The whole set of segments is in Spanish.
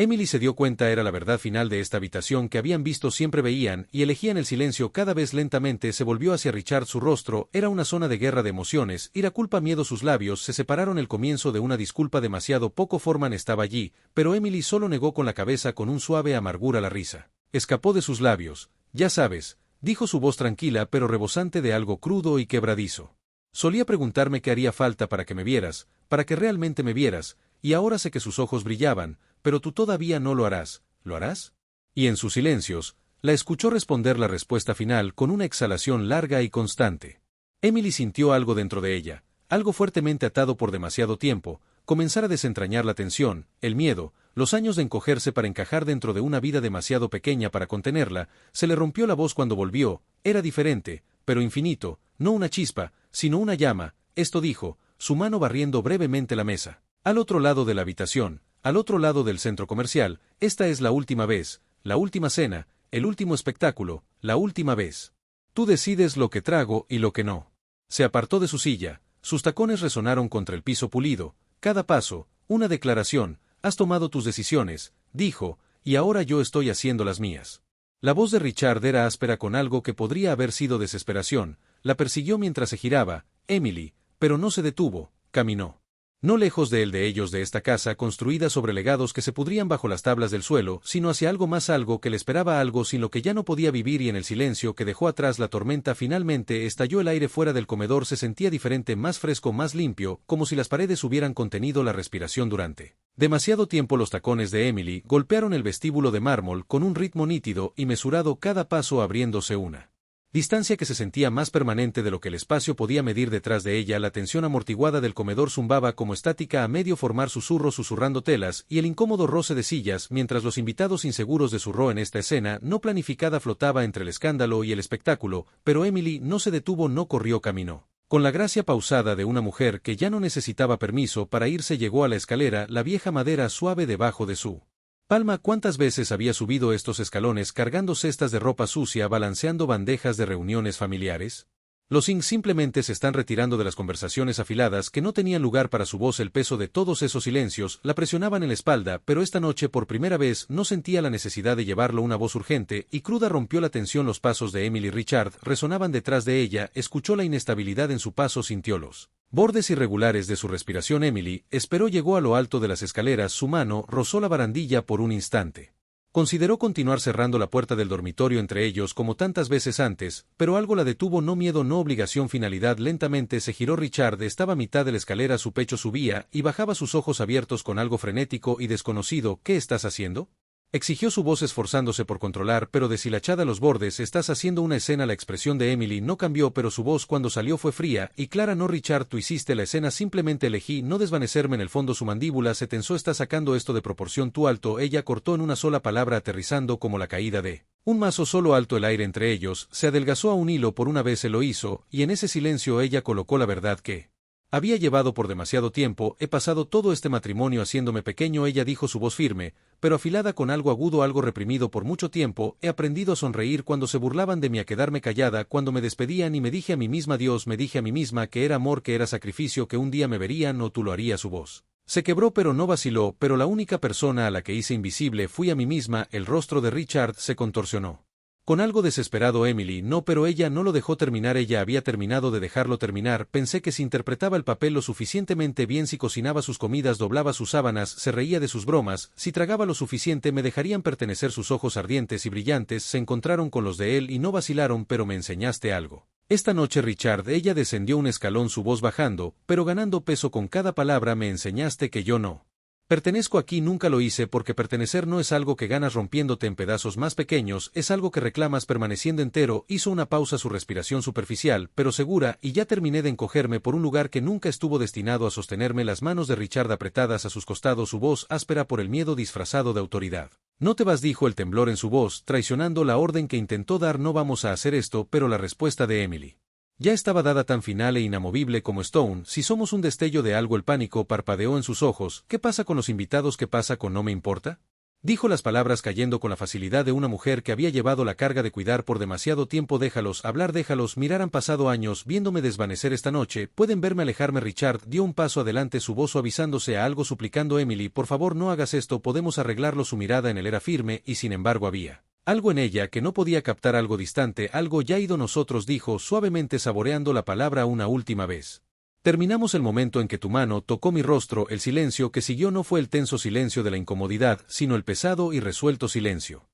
Emily se dio cuenta era la verdad final de esta habitación que habían visto siempre veían y elegían el silencio cada vez lentamente se volvió hacia Richard su rostro era una zona de guerra de emociones ira culpa miedo sus labios se separaron el comienzo de una disculpa demasiado poco Forman estaba allí, pero Emily solo negó con la cabeza con un suave amargura la risa. Escapó de sus labios, ya sabes, dijo su voz tranquila pero rebosante de algo crudo y quebradizo. Solía preguntarme qué haría falta para que me vieras, para que realmente me vieras, y ahora sé que sus ojos brillaban, pero tú todavía no lo harás, ¿lo harás? Y en sus silencios, la escuchó responder la respuesta final con una exhalación larga y constante. Emily sintió algo dentro de ella, algo fuertemente atado por demasiado tiempo, comenzar a desentrañar la tensión, el miedo, los años de encogerse para encajar dentro de una vida demasiado pequeña para contenerla, se le rompió la voz cuando volvió, era diferente, pero infinito, no una chispa, sino una llama, esto dijo, su mano barriendo brevemente la mesa. Al otro lado de la habitación, al otro lado del centro comercial, esta es la última vez, la última cena, el último espectáculo, la última vez. Tú decides lo que trago y lo que no. Se apartó de su silla, sus tacones resonaron contra el piso pulido, cada paso, una declaración, has tomado tus decisiones, dijo, y ahora yo estoy haciendo las mías. La voz de Richard era áspera con algo que podría haber sido desesperación, la persiguió mientras se giraba, Emily, pero no se detuvo, caminó. No lejos de ellos de esta casa construida sobre legados que se pudrían bajo las tablas del suelo, sino hacia algo más algo que le esperaba algo sin lo que ya no podía vivir y en el silencio que dejó atrás la tormenta finalmente estalló el aire fuera del comedor se sentía diferente más fresco más limpio, como si las paredes hubieran contenido la respiración durante demasiado tiempo los tacones de Emily golpearon el vestíbulo de mármol con un ritmo nítido y mesurado cada paso abriéndose una distancia que se sentía más permanente de lo que el espacio podía medir detrás de ella la tensión amortiguada del comedor zumbaba como estática a medio formar susurros susurrando telas y el incómodo roce de sillas mientras los invitados inseguros de su rol en esta escena no planificada flotaba entre el escándalo y el espectáculo, pero Emily no se detuvo no corrió caminó. Con la gracia pausada de una mujer que ya no necesitaba permiso para irse llegó a la escalera la vieja madera suave debajo de su palma cuántas veces había subido estos escalones cargando cestas de ropa sucia balanceando bandejas de reuniones familiares. Los Ing simplemente se están retirando de las conversaciones afiladas que no tenían lugar para su voz el peso de todos esos silencios la presionaban en la espalda pero esta noche por primera vez no sentía la necesidad de llevarlo una voz urgente y cruda rompió la tensión los pasos de Emily Richard resonaban detrás de ella escuchó la inestabilidad en su paso sintió los bordes irregulares de su respiración Emily esperó llegó a lo alto de las escaleras su mano rozó la barandilla por un instante. Consideró continuar cerrando la puerta del dormitorio entre ellos como tantas veces antes, pero algo la detuvo no miedo no obligación finalidad lentamente se giró Richard estaba a mitad de la escalera su pecho subía y bajaba sus ojos abiertos con algo frenético y desconocido ¿qué estás haciendo? Exigió su voz esforzándose por controlar pero deshilachada a los bordes estás haciendo una escena la expresión de Emily no cambió pero su voz cuando salió fue fría y clara no Richard tú hiciste la escena simplemente elegí no desvanecerme en el fondo su mandíbula se tensó está sacando esto de proporción tú alto ella cortó en una sola palabra aterrizando como la caída de un mazo solo alto el aire entre ellos se adelgazó a un hilo por una vez se lo hizo y en ese silencio ella colocó la verdad que había llevado por demasiado tiempo, he pasado todo este matrimonio haciéndome pequeño ella dijo su voz firme, pero afilada con algo agudo algo reprimido por mucho tiempo, he aprendido a sonreír cuando se burlaban de mí a quedarme callada cuando me despedían y me dije a mí misma Dios me dije a mí misma que era amor que era sacrificio que un día me verían o tú lo harías su voz. Se quebró pero no vaciló, pero la única persona a la que hice invisible fui a mí misma, el rostro de Richard se contorsionó. Con algo desesperado Emily no pero ella no lo dejó terminar ella había terminado de dejarlo terminar pensé que si interpretaba el papel lo suficientemente bien si cocinaba sus comidas doblaba sus sábanas se reía de sus bromas si tragaba lo suficiente me dejarían pertenecer sus ojos ardientes y brillantes se encontraron con los de él y no vacilaron pero me enseñaste algo. Esta noche Richard ella descendió un escalón su voz bajando pero ganando peso con cada palabra me enseñaste que yo no pertenezco aquí nunca lo hice porque pertenecer no es algo que ganas rompiéndote en pedazos más pequeños, es algo que reclamas permaneciendo entero, hizo una pausa su respiración superficial, pero segura, y ya terminé de encogerme por un lugar que nunca estuvo destinado a sostenerme las manos de Richard apretadas a sus costados su voz áspera por el miedo disfrazado de autoridad. No te vas dijo el temblor en su voz, traicionando la orden que intentó dar no vamos a hacer esto, pero la respuesta de Emily ya estaba dada tan final e inamovible como Stone, si somos un destello de algo el pánico parpadeó en sus ojos, ¿qué pasa con los invitados? ¿Qué pasa con no me importa? Dijo las palabras cayendo con la facilidad de una mujer que había llevado la carga de cuidar por demasiado tiempo. Déjalos hablar, déjalos mirar. Han pasado años viéndome desvanecer esta noche, pueden verme alejarme. Richard dio un paso adelante, su voz suavizándose a algo, suplicando: Emily, por favor no hagas esto, podemos arreglarlo. Su mirada en él era firme, y sin embargo había algo en ella que no podía captar, algo distante, algo ya ido. Nosotros, dijo suavemente, saboreando la palabra una última vez. Terminamos el momento en que tu mano tocó mi rostro. El silencio que siguió no fue el tenso silencio de la incomodidad, sino el pesado y resuelto silencio.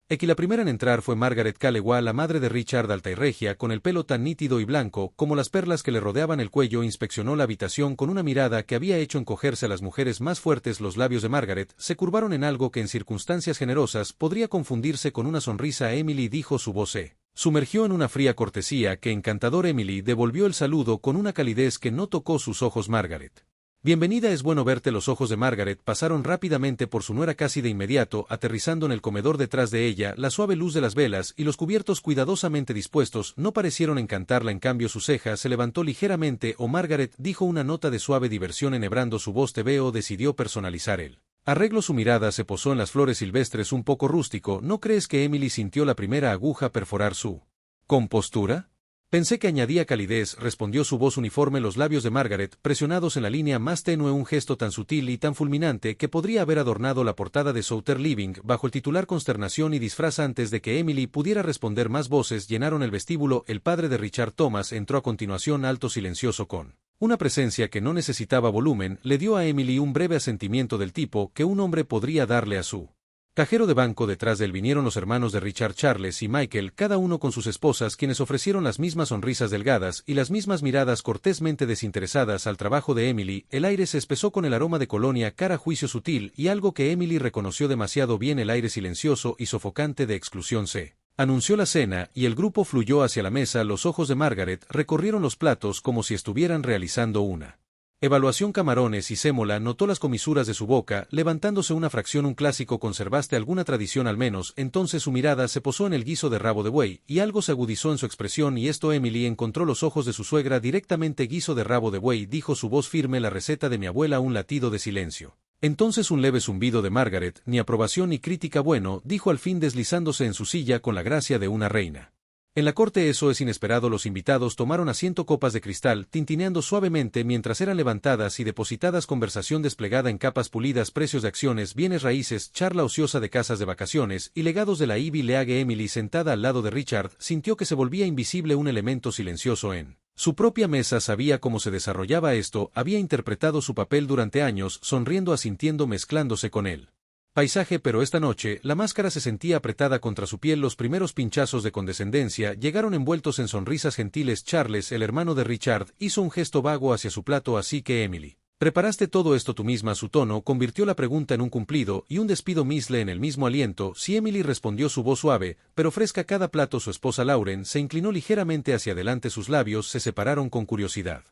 La primera en entrar fue Margaret Calleway, la madre de Richard, alta y regia, con el pelo tan nítido y blanco como las perlas que le rodeaban el cuello. Inspeccionó la habitación con una mirada que había hecho encogerse a las mujeres más fuertes. Los labios de Margaret se curvaron en algo que en circunstancias generosas podría confundirse con una sonrisa. Emily, dijo, su voz se sumergió en una fría cortesía que encantador. Emily devolvió el saludo con una calidez que no tocó sus ojos. Margaret. Bienvenida, es bueno verte. Los ojos de Margaret pasaron rápidamente por su nuera casi de inmediato, aterrizando en el comedor detrás de ella. La suave luz de las velas y los cubiertos cuidadosamente dispuestos no parecieron encantarla, en cambio su ceja se levantó ligeramente. Oh, Margaret, dijo, una nota de suave diversión enhebrando su voz. Te veo, decidió personalizar él. Arreglo. Su mirada se posó en las flores silvestres, un poco rústico. ¿No crees que Emily sintió la primera aguja perforar su compostura? Pensé que añadía calidez, respondió su voz uniforme. Los labios de Margaret, presionados en la línea más tenue, un gesto tan sutil y tan fulminante que podría haber adornado la portada de Southern Living, bajo el titular Consternación y disfraz. Antes de que Emily pudiera responder, más voces llenaron el vestíbulo. El padre de Richard, Thomas, entró a continuación, alto, silencioso, con una presencia que no necesitaba volumen. Le dio a Emily un breve asentimiento del tipo que un hombre podría darle a su cajero de banco. Detrás de él vinieron los hermanos de Richard, Charles y Michael, cada uno con sus esposas, quienes ofrecieron las mismas sonrisas delgadas y las mismas miradas cortésmente desinteresadas al trabajo de Emily. El aire se espesó con el aroma de colonia, cara, juicio sutil y algo que Emily reconoció demasiado bien: el aire silencioso y sofocante de exclusión. Se anunció la cena y el grupo fluyó hacia la mesa. Los ojos de Margaret recorrieron los platos como si estuvieran realizando una evaluación. Camarones y sémola. Notó las comisuras de su boca, levantándose una fracción. Un clásico. ¿Conservaste alguna tradición al menos? Entonces su mirada se posó en el guiso de rabo de buey, y algo se agudizó en su expresión, y esto. Emily encontró los ojos de su suegra directamente. Guiso de rabo de buey, dijo su voz firme. La receta de mi abuela. Un latido de silencio. Entonces un leve zumbido de Margaret. Ni aprobación ni crítica. Bueno, dijo al fin, deslizándose en su silla con la gracia de una reina. En la corte eso es inesperado. Los invitados tomaron asiento, copas de cristal tintineando suavemente mientras eran levantadas y depositadas, conversación desplegada en capas pulidas, precios de acciones, bienes raíces, charla ociosa de casas de vacaciones y legados de la Ivy League. Emily, sentada al lado de Richard, sintió que se volvía invisible, un elemento silencioso en su propia mesa. Sabía cómo se desarrollaba esto, había interpretado su papel durante años, sonriendo, asintiendo, mezclándose con él paisaje, pero esta noche la máscara se sentía apretada contra su piel. Los primeros pinchazos de condescendencia llegaron envueltos en sonrisas gentiles. Charles, el hermano de Richard, hizo un gesto vago hacia su plato. Así que Emily, ¿preparaste todo esto tú misma? Su tono convirtió la pregunta en un cumplido y un despido. Misle en el mismo aliento. Sí, Emily, respondió su voz suave, pero fresca. Cada plato. Su esposa Lauren se inclinó ligeramente hacia adelante, sus labios se separaron con curiosidad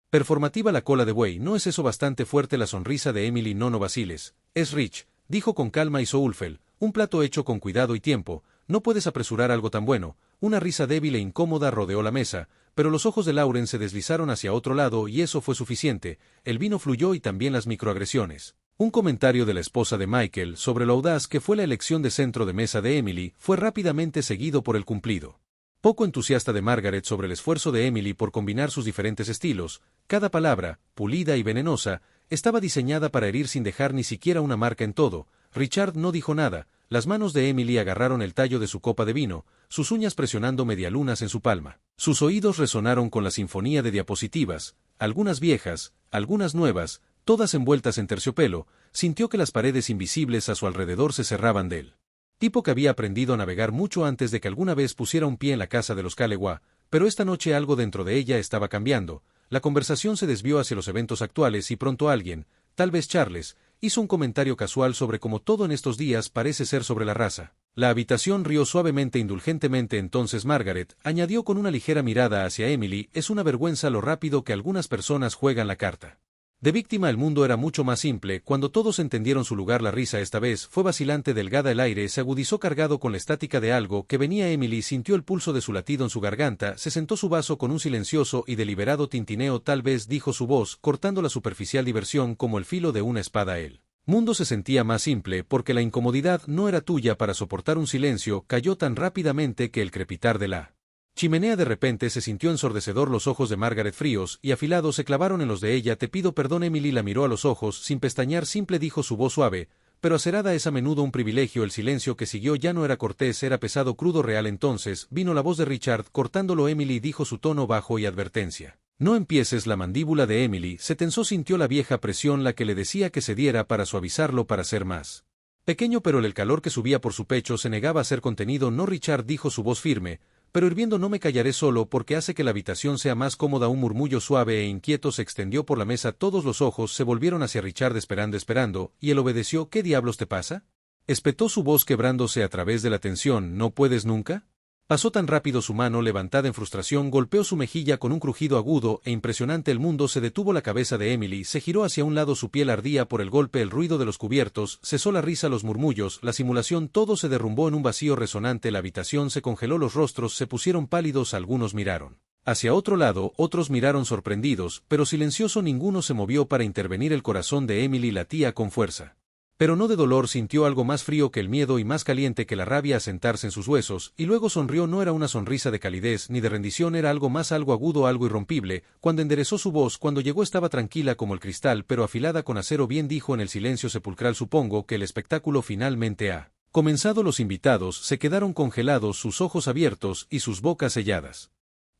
performativa. La cola de buey, ¿no es eso bastante fuerte? La sonrisa de Emily. No, no vaciles, es Rich, dijo con calma, y Soulful, un plato hecho con cuidado y tiempo. No puedes apresurar algo tan bueno. Una risa débil e incómoda rodeó la mesa, pero los ojos de Lauren se deslizaron hacia otro lado y eso fue suficiente. El vino fluyó y también las microagresiones. Un comentario de la esposa de Michael sobre lo audaz que fue la elección de centro de mesa de Emily fue rápidamente seguido por el cumplido poco entusiasta de Margaret sobre el esfuerzo de Emily por combinar sus diferentes estilos. Cada palabra, pulida y venenosa, estaba diseñada para herir sin dejar ni siquiera una marca en todo. Richard no dijo nada. Las manos de Emily agarraron el tallo de su copa de vino, sus uñas presionando medialunas en su palma. Sus oídos resonaron con la sinfonía de diapositivas, algunas viejas, algunas nuevas, todas envueltas en terciopelo. Sintió que las paredes invisibles a su alrededor se cerraban de él. Tipo que había aprendido a navegar mucho antes de que alguna vez pusiera un pie en la casa de los Calleway, pero esta noche algo dentro de ella estaba cambiando. La conversación se desvió hacia los eventos actuales y pronto alguien, tal vez Charles, hizo un comentario casual sobre cómo todo en estos días parece ser sobre la raza. La habitación rió suavemente, indulgentemente. Entonces Margaret añadió con una ligera mirada hacia Emily: es una vergüenza lo rápido que algunas personas juegan la carta de víctima. El mundo era mucho más simple cuando todos entendieron su lugar. La risa esta vez fue vacilante, delgada. El aire se agudizó cargado con la estática de algo que venía. Emily sintió el pulso de su latido en su garganta, se sentó su vaso con un silencioso y deliberado tintineo. Tal vez, dijo su voz, cortando la superficial diversión como el filo de una espada. Él Mundo se sentía más simple porque la incomodidad no era tuya para soportar un silencio cayó tan rápidamente que el crepitar de la chimenea de repente se sintió ensordecedor. Los ojos de Margaret fríos y afilados se clavaron en los de ella. Te pido perdón. Emily la miró a los ojos sin pestañear. Simple dijo su voz suave, pero acerada. Es a menudo un privilegio. El silencio que siguió ya no era cortés, era pesado, crudo, real. Entonces vino la voz de Richard cortándolo. Emily dijo su tono bajo y advertencia. No empieces. La mandíbula de Emily se tensó, sintió la vieja presión, la que le decía que cediera para suavizarlo, para ser más pequeño, pero el calor que subía por su pecho se negaba a ser contenido. No, Richard, dijo su voz firme, pero hirviendo. No me callaré solo porque hace que la habitación sea más cómoda. Un murmullo suave e inquieto se extendió por la mesa. Todos los ojos se volvieron hacia Richard esperando, y él obedeció. ¿Qué diablos te pasa?, espetó su voz quebrándose a través de la tensión. ¿No puedes nunca? Pasó tan rápido. Su mano, levantada en frustración, golpeó su mejilla con un crujido agudo e impresionante. El mundo se detuvo. La cabeza de Emily se giró hacia un lado, su piel ardía por el golpe, el ruido de los cubiertos, cesó la risa, los murmullos, la simulación, todo se derrumbó en un vacío resonante. La habitación se congeló, los rostros se pusieron pálidos. Algunos miraron hacia otro lado, otros miraron sorprendidos, pero silencioso. Ninguno se movió para intervenir. El corazón de Emily latía con fuerza, pero no de dolor. Sintió algo más frío que el miedo y más caliente que la rabia asentarse en sus huesos, y luego sonrió. No era una sonrisa de calidez ni de rendición, era algo más, algo agudo, algo irrompible. Cuando enderezó su voz, cuando llegó, estaba tranquila como el cristal, pero afilada con acero. Bien, dijo en el silencio sepulcral, supongo que el espectáculo finalmente ha comenzado. Los invitados se quedaron congelados, sus ojos abiertos y sus bocas selladas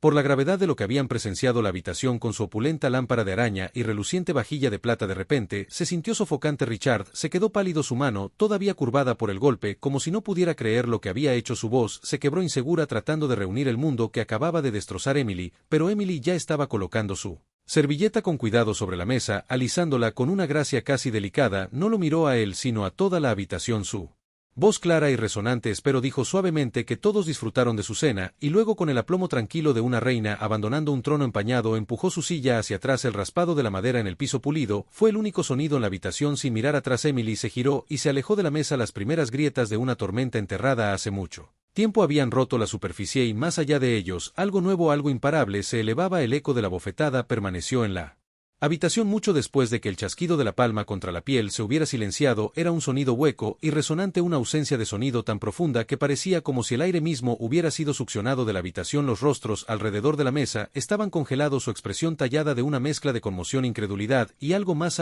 por la gravedad de lo que habían presenciado. La habitación, con su opulenta lámpara de araña y reluciente vajilla de plata, de repente se sintió sofocante. Richard se quedó pálido, su mano todavía curvada por el golpe, como si no pudiera creer lo que había hecho. Su voz se quebró insegura, tratando de reunir el mundo que acababa de destrozar Emily, pero Emily ya estaba colocando su servilleta con cuidado sobre la mesa, alisándola con una gracia casi delicada. No lo miró a él, sino a toda la habitación. Su voz clara y resonante, espero, dijo suavemente, que todos disfrutaron de su cena, y luego, con el aplomo tranquilo de una reina abandonando un trono empañado, empujó su silla hacia atrás. El raspado de la madera en el piso pulido fue el único sonido en la habitación. Sin mirar atrás, Emily se giró y se alejó de la mesa. Las primeras grietas de una tormenta enterrada hace mucho tiempo habían roto la superficie, y más allá de ellos, algo nuevo, algo imparable, se elevaba. El eco de la bofetada permaneció en la habitación mucho después de que el chasquido de la palma contra la piel se hubiera silenciado. Era un sonido hueco y resonante, una ausencia de sonido tan profunda que parecía como si el aire mismo hubiera sido succionado de la habitación. Los rostros alrededor de la mesa estaban congelados, su expresión tallada de una mezcla de conmoción, incredulidad y algo más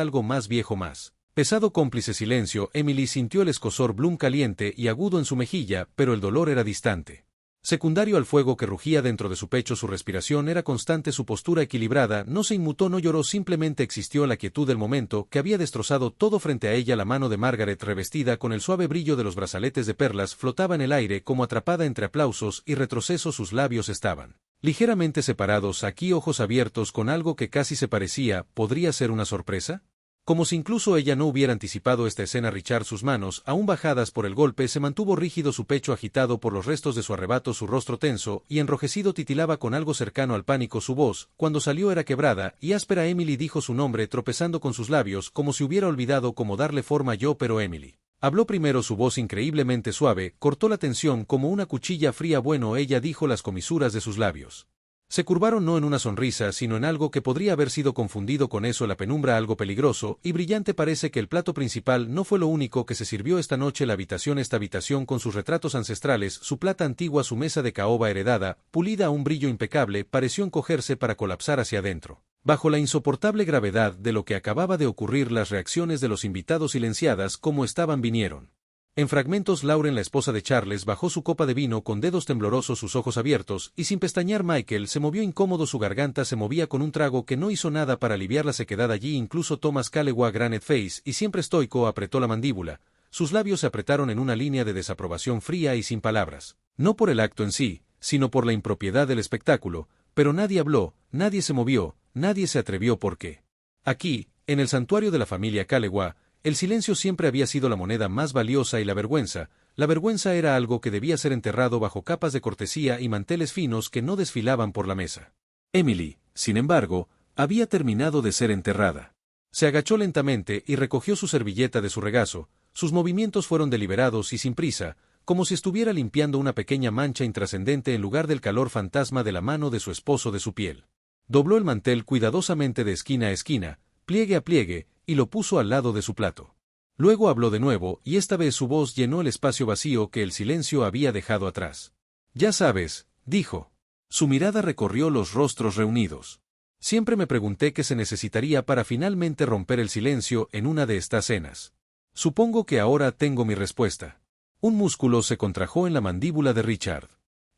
viejo, más pesado. Cómplice silencio. Emily sintió el escozor Bloom caliente y agudo en su mejilla, pero el dolor era distante, secundario al fuego que rugía dentro de su pecho. Su respiración era constante, su postura equilibrada. No se inmutó, no lloró, simplemente existió la quietud del momento que había destrozado todo. Frente a ella, la mano de Margaret, revestida con el suave brillo de los brazaletes de perlas, flotaba en el aire como atrapada entre aplausos y retrocesos. Sus labios estaban ligeramente separados, aquí ojos abiertos, con algo que casi se parecía, ¿podría ser una sorpresa?, como si incluso ella no hubiera anticipado esta escena. Richard, sus manos, aún bajadas por el golpe, se mantuvo rígido, su pecho agitado por los restos de su arrebato, su rostro tenso y enrojecido titilaba con algo cercano al pánico. Su voz, cuando salió, era quebrada y áspera. Emily, dijo su nombre, tropezando con sus labios, como si hubiera olvidado cómo darle forma. Yo, pero Emily habló primero. Su voz, increíblemente suave, cortó la tensión como una cuchilla fría. Bueno, ella dijo, las comisuras de sus labios se curvaron, no en una sonrisa, sino en algo que podría haber sido confundido con eso, la penumbra, algo peligroso y brillante. Parece que el plato principal no fue lo único que se sirvió esta noche. Esta habitación con sus retratos ancestrales, su plata antigua, su mesa de caoba heredada, pulida a un brillo impecable, pareció encogerse para colapsar hacia adentro. Bajo la insoportable gravedad de lo que acababa de ocurrir, las reacciones de los invitados, silenciadas como estaban, vinieron en fragmentos. Lauren, la esposa de Charles, bajó su copa de vino con dedos temblorosos, sus ojos abiertos, y sin pestañear. Michael se movió incómodo, su garganta se movía con un trago que no hizo nada para aliviar la sequedad allí. Incluso Thomas Calleway, granite face y siempre estoico, apretó la mandíbula. Sus labios se apretaron en una línea de desaprobación fría y sin palabras. No por el acto en sí, sino por la impropiedad del espectáculo, pero nadie habló, nadie se movió, nadie se atrevió, porque aquí, en el santuario de la familia Calleway, el silencio siempre había sido la moneda más valiosa, y la vergüenza era algo que debía ser enterrado bajo capas de cortesía y manteles finos que no desfilaban por la mesa. Emily, sin embargo, había terminado de ser enterrada. Se agachó lentamente y recogió su servilleta de su regazo. Sus movimientos fueron deliberados y sin prisa, como si estuviera limpiando una pequeña mancha intrascendente en lugar del calor fantasma de la mano de su esposo, de su piel. Dobló el mantel cuidadosamente de esquina a esquina, pliegue a pliegue, y lo puso al lado de su plato. Luego habló de nuevo, y esta vez su voz llenó el espacio vacío que el silencio había dejado atrás. Ya sabes, dijo. Su mirada recorrió los rostros reunidos. Siempre me pregunté qué se necesitaría para finalmente romper el silencio en una de estas cenas. Supongo que ahora tengo mi respuesta. Un músculo se contrajo en la mandíbula de Richard.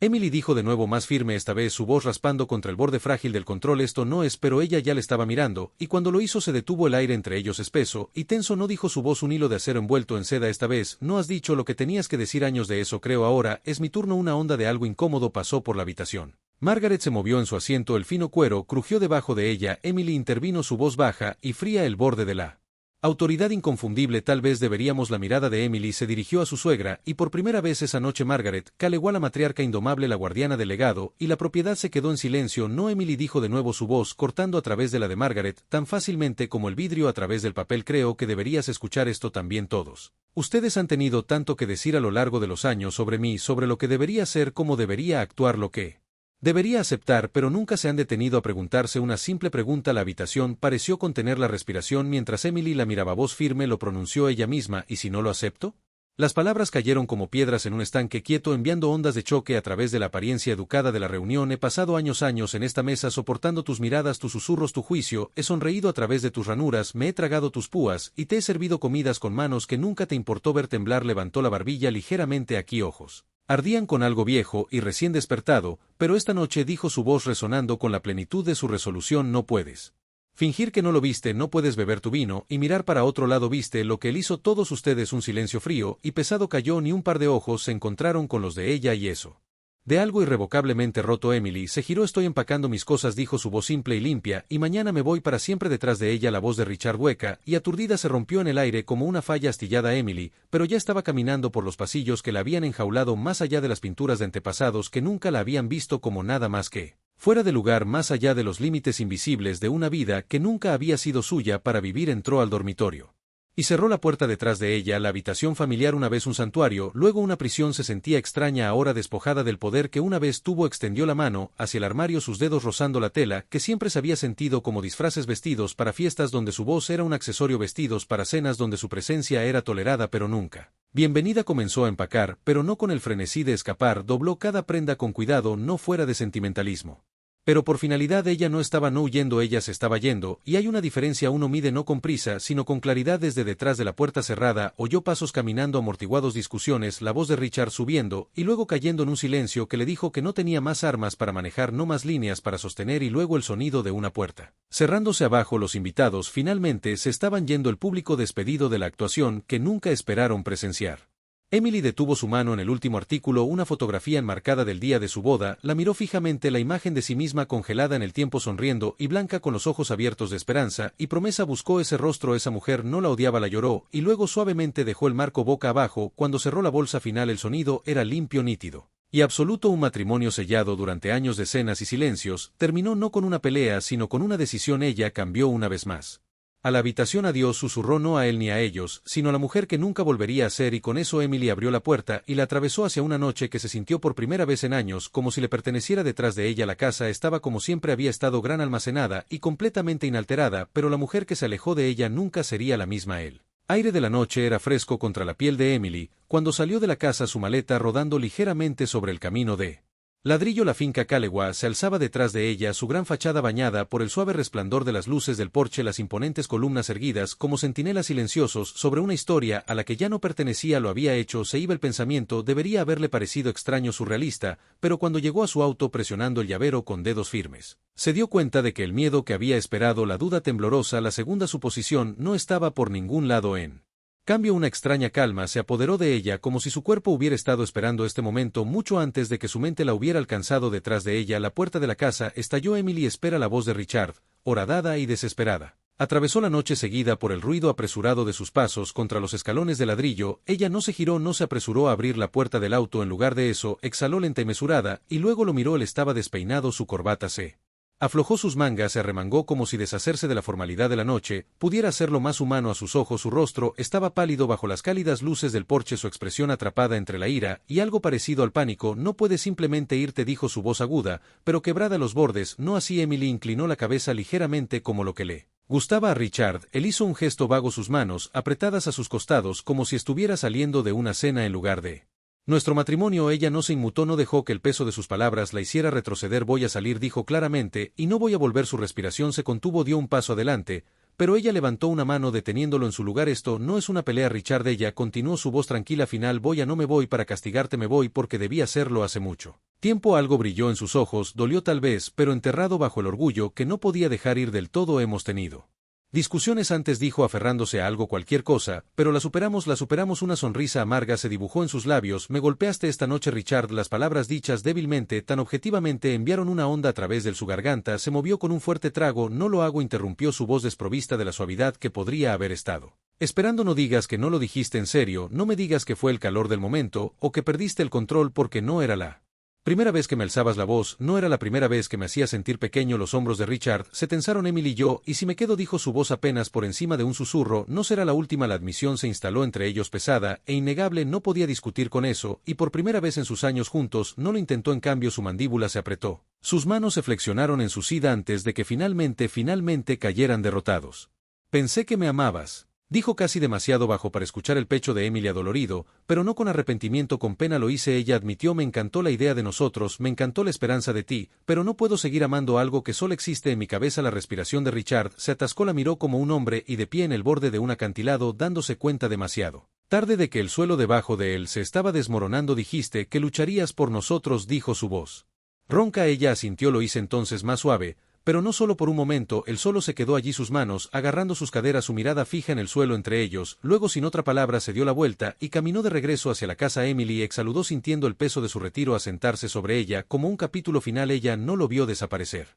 Emily dijo de nuevo más firme, esta vez su voz raspando contra el borde frágil del control: esto no es, pero ella ya le estaba mirando, y cuando lo hizo se detuvo el aire entre ellos espeso y tenso. No dijo su voz un hilo de acero envuelto en seda: esta vez no has dicho lo que tenías que decir, años de eso, creo ahora es mi turno. Una onda de algo incómodo pasó por la habitación. Margaret se movió en su asiento, el fino cuero crujió debajo de ella. Emily intervino, su voz baja y fría, el borde de la autoridad inconfundible. Tal vez deberíamos. La mirada de Emily se dirigió a su suegra, y por primera vez esa noche Margaret calegó a la matriarca indomable, la guardiana del legado, y la propiedad se quedó en silencio. No, Emily dijo de nuevo, su voz cortando a través de la de Margaret, tan fácilmente como el vidrio a través del papel. Creo que deberías escuchar esto también. Todos ustedes han tenido tanto que decir a lo largo de los años sobre mí, sobre lo que debería ser, cómo debería actuar, lo que debería aceptar, pero nunca se han detenido a preguntarse una simple pregunta. La habitación pareció contener la respiración mientras Emily la miraba. Voz firme lo pronunció ella misma: ¿y si no lo acepto? Las palabras cayeron como piedras en un estanque quieto, enviando ondas de choque a través de la apariencia educada de la reunión. He pasado años en esta mesa soportando tus miradas, tus susurros, tu juicio, he sonreído a través de tus ranuras, me he tragado tus púas, y te he servido comidas con manos que nunca te importó ver temblar. Levantó la barbilla ligeramente. Aquí ojos ardían con algo viejo y recién despertado, pero esta noche, dijo su voz resonando con la plenitud de su resolución, no puedes fingir que no lo viste, no puedes beber tu vino y mirar para otro lado. Viste lo que él hizo. Todos ustedes. Un silencio frío y pesado cayó, ni un par de ojos se encontraron con los de ella, y eso de algo irrevocablemente roto. Emily se giró. Estoy empacando mis cosas, dijo su voz simple y limpia, y mañana me voy para siempre. Detrás de ella la voz de Richard hueca y aturdida se rompió en el aire como una falla astillada. Emily, pero ya estaba caminando por los pasillos que la habían enjaulado, más allá de las pinturas de antepasados que nunca la habían visto como nada más que fuera de lugar, más allá de los límites invisibles de una vida que nunca había sido suya para vivir. Entró al dormitorio y cerró la puerta detrás de ella. La habitación familiar, una vez un santuario, luego una prisión, se sentía extraña ahora, despojada del poder que una vez tuvo. Extendió la mano hacia el armario, sus dedos rozando la tela que siempre se había sentido como disfraces, vestidos para fiestas donde su voz era un accesorio, vestidos para cenas donde su presencia era tolerada pero nunca bienvenida. Comenzó a empacar, pero no con el frenesí de escapar. Dobló cada prenda con cuidado, no fuera de sentimentalismo. Pero por finalidad. Ella no estaba no huyendo, ella se estaba yendo, y hay una diferencia: uno mide no con prisa, sino con claridad. Desde detrás de la puerta cerrada oyó pasos caminando, amortiguados, discusiones, la voz de Richard subiendo y luego cayendo en un silencio que le dijo que no tenía más armas para manejar, no más líneas para sostener, y luego el sonido de una puerta cerrándose abajo. Los invitados finalmente se estaban yendo, el público despedido de la actuación que nunca esperaron presenciar. Emily detuvo su mano en el último artículo, una fotografía enmarcada del día de su boda. La miró fijamente, la imagen de sí misma congelada en el tiempo, sonriendo y blanca, con los ojos abiertos de esperanza y promesa. Buscó ese rostro, esa mujer no la odiaba, la lloró, y luego suavemente dejó el marco boca abajo. Cuando cerró la bolsa final, el sonido era limpio, nítido y absoluto. Un matrimonio sellado durante años de cenas y silencios terminó no con una pelea, sino con una decisión. Ella cambió una vez más a la habitación. Adiós, susurró, no a él ni a ellos, sino a la mujer que nunca volvería a ser, y con eso Emily abrió la puerta y la atravesó hacia una noche que se sintió por primera vez en años como si le perteneciera. Detrás de ella la casa estaba como siempre había estado, gran, almacenada y completamente inalterada, pero la mujer que se alejó de ella nunca sería la misma. El aire de la noche era fresco contra la piel de Emily cuando salió de la casa, su maleta rodando ligeramente sobre el camino de ladrillo. La finca Calewa se alzaba detrás de ella, su gran fachada bañada por el suave resplandor de las luces del porche, las imponentes columnas erguidas como centinelas silenciosos sobre una historia a la que ya no pertenecía. Lo había hecho, se iba el pensamiento, debería haberle parecido extraño, surrealista, pero cuando llegó a su auto presionando el llavero con dedos firmes, se dio cuenta de que el miedo que había esperado, la duda temblorosa, la segunda suposición, no estaba por ningún lado. En cambio, una extraña calma se apoderó de ella, como si su cuerpo hubiera estado esperando este momento mucho antes de que su mente la hubiera alcanzado. Detrás de ella, la puerta de la casa estalló. Emily espera, la voz de Richard, horadada y desesperada, atravesó la noche, seguida por el ruido apresurado de sus pasos contra los escalones de ladrillo. Ella no se giró, no se apresuró a abrir la puerta del auto, en lugar de eso, exhaló lenta y mesurada, y luego lo miró. Él estaba despeinado, su corbata se aflojó, sus mangas se arremangó como si deshacerse de la formalidad de la noche pudiera hacerlo más humano a sus ojos. Su rostro estaba pálido bajo las cálidas luces del porche, su expresión atrapada entre la ira y algo parecido al pánico. No puedes simplemente irte, dijo su voz aguda, pero quebrada a los bordes. No así. Emily inclinó la cabeza ligeramente como lo que le Gustaba a Richard, él hizo un gesto vago, sus manos, apretadas a sus costados como si estuviera saliendo de una cena en lugar de nuestro matrimonio. Ella no se inmutó, no dejó que el peso de sus palabras la hiciera retroceder. Voy a salir, dijo claramente, y no voy a volver. Su respiración se contuvo, dio un paso adelante, pero ella levantó una mano deteniéndolo en su lugar. Esto no es una pelea, Richard. Ella continuó su voz tranquila final. No me voy para castigarte, me voy porque debí hacerlo hace mucho tiempo. Algo brilló en sus ojos, dolió tal vez, pero enterrado bajo el orgullo que no podía dejar ir del todo. Hemos tenido discusiones antes, dijo aferrándose a algo, cualquier cosa, pero la superamos. Una sonrisa amarga se dibujó en sus labios. Me golpeaste esta noche, Richard. Las palabras dichas débilmente, tan objetivamente, enviaron una onda a través de su garganta. Se movió con un fuerte trago. No lo hago, interrumpió su voz desprovista de la suavidad que podría haber estado esperando. No digas que no lo dijiste en serio, no me digas que fue el calor del momento, o que perdiste el control, porque no era la primera vez que me alzabas la voz, no era la primera vez que me hacía sentir pequeño. Los hombros de Richard se tensaron. Emily y yo, y si me quedo, dijo su voz apenas por encima de un susurro, no será la última. La admisión se instaló entre ellos, pesada e innegable. No podía discutir con eso, y por primera vez en sus años juntos no lo intentó. En cambio, su mandíbula se apretó. Sus manos se flexionaron en su sida antes de que finalmente cayeran derrotados. Pensé que me amabas, dijo casi demasiado bajo para escuchar el pecho de Emily adolorido, pero no con arrepentimiento, con pena lo hice. Ella admitió. Me encantó la idea de nosotros, me encantó la esperanza de ti, pero no puedo seguir amando algo que solo existe en mi cabeza. La respiración de Richard se atascó. La miró como un hombre y de pie en el borde de un acantilado, dándose cuenta demasiado tarde de que el suelo debajo de él se estaba desmoronando. Dijiste que lucharías por nosotros, dijo su voz ronca. Ella asintió. Lo hice entonces, más suave, pero no solo por un momento. Él solo se quedó allí, sus manos agarrando sus caderas, su mirada fija en el suelo entre ellos. Luego, sin otra palabra, se dio la vuelta y caminó de regreso hacia la casa. Emily exhaló sintiendo el peso de su retiro a sentarse sobre ella como un capítulo final. Ella no lo vio desaparecer.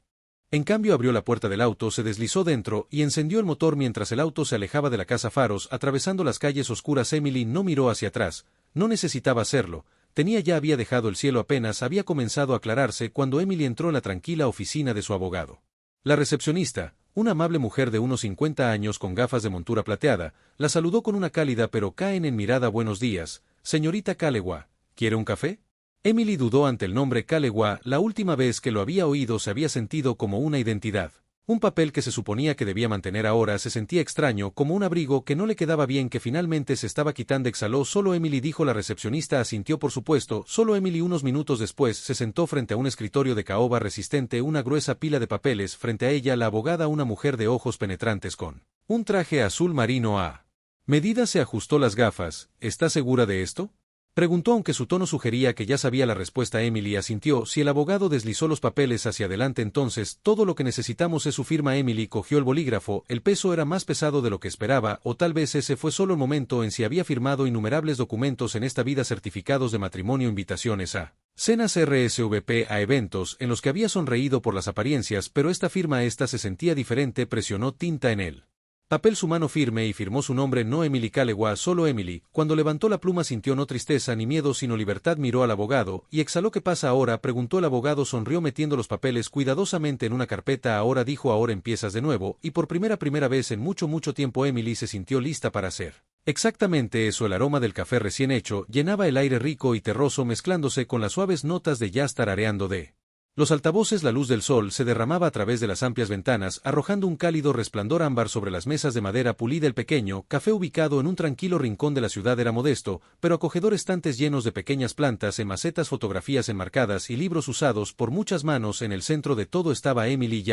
En cambio, abrió la puerta del auto, se deslizó dentro y encendió el motor mientras el auto se alejaba de la casa faros, atravesando las calles oscuras. Emily no miró hacia atrás, no necesitaba hacerlo. Había dejado el cielo, apenas había comenzado a aclararse cuando Emily entró en la tranquila oficina de su abogado. La recepcionista, una amable mujer de unos 50 años con gafas de montura plateada, la saludó con una cálida pero en mirada. Buenos días, señorita Calewa, ¿quiere un café? Emily dudó ante el nombre Calewa. La última vez que lo había oído se había sentido como una identidad. Un papel que se suponía que debía mantener ahora se sentía extraño, como un abrigo que no le quedaba bien, que finalmente se estaba quitando. Exhaló. Solo Emily, dijo la recepcionista. Asintió, por supuesto, solo Emily. Unos minutos después se sentó frente a un escritorio de caoba resistente, una gruesa pila de papeles. Frente a ella la abogada, una mujer de ojos penetrantes con un traje azul marino a medida. Se ajustó las gafas. ¿Está segura de esto?, preguntó, aunque su tono sugería que ya sabía la respuesta. Emily asintió. Si el abogado deslizó los papeles hacia adelante, entonces todo lo que necesitamos es su firma. Emily cogió el bolígrafo. El peso era más pesado de lo que esperaba, o tal vez ese fue solo el momento en si había firmado innumerables documentos en esta vida: certificados de matrimonio, invitaciones a cenas, RSVP, a eventos en los que había sonreído por las apariencias, pero esta firma, esta se sentía diferente. Presionó tinta en él papel, su mano firme, y firmó su nombre. No Emily Calewa, solo Emily. Cuando levantó la pluma sintió no tristeza ni miedo, sino libertad. Miró al abogado y exhaló. ¿Qué pasa ahora?, preguntó el abogado. Sonrió metiendo los papeles cuidadosamente en una carpeta. Ahora, dijo, ahora empiezas de nuevo, y por primera vez en mucho tiempo. Emily se sintió lista para hacer exactamente eso. El aroma del café recién hecho llenaba el aire, rico y terroso, mezclándose con las suaves notas de jazz tarareando de los altavoces. La luz del sol se derramaba a través de las amplias ventanas, arrojando un cálido resplandor ámbar sobre las mesas de madera pulida. El pequeño café, ubicado en un tranquilo rincón de la ciudad, era modesto, pero acogedor. Estantes llenos de pequeñas plantas en macetas, fotografías enmarcadas y libros usados por muchas manos. En el centro de todo estaba Emily.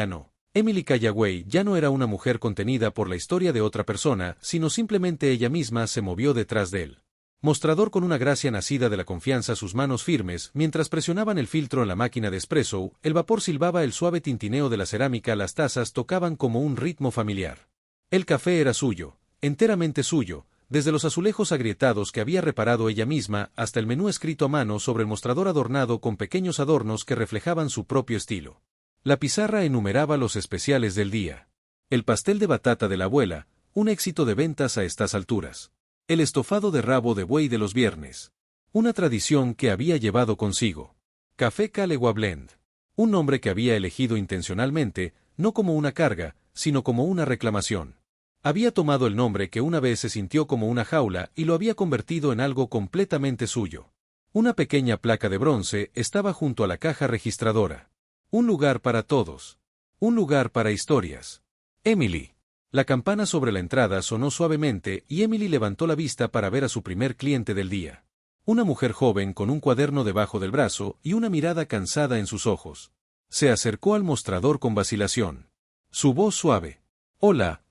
Emily Callaway ya no era una mujer contenida por la historia de otra persona, sino simplemente ella misma. Se movió detrás de él mostrador con una gracia nacida de la confianza, sus manos firmes, mientras presionaban el filtro en la máquina de espresso. El vapor silbaba, el suave tintineo de la cerámica, las tazas tocaban como un ritmo familiar. El café era suyo, enteramente suyo, desde los azulejos agrietados que había reparado ella misma, hasta el menú escrito a mano sobre el mostrador adornado con pequeños adornos que reflejaban su propio estilo. La pizarra enumeraba los especiales del día. El pastel de batata de la abuela, un éxito de ventas a estas alturas. El estofado de rabo de buey de los viernes. Una tradición que había llevado consigo. Café Calewa Blend. Un nombre que había elegido intencionalmente, no como una carga, sino como una reclamación. Había tomado el nombre que una vez se sintió como una jaula y lo había convertido en algo completamente suyo. Una pequeña placa de bronce estaba junto a la caja registradora. Un lugar para todos. Un lugar para historias. Emily. La campana sobre la entrada sonó suavemente y Emily levantó la vista para ver a su primer cliente del día. Una mujer joven con un cuaderno debajo del brazo y una mirada cansada en sus ojos. Se acercó al mostrador con vacilación. Su voz suave. Hola,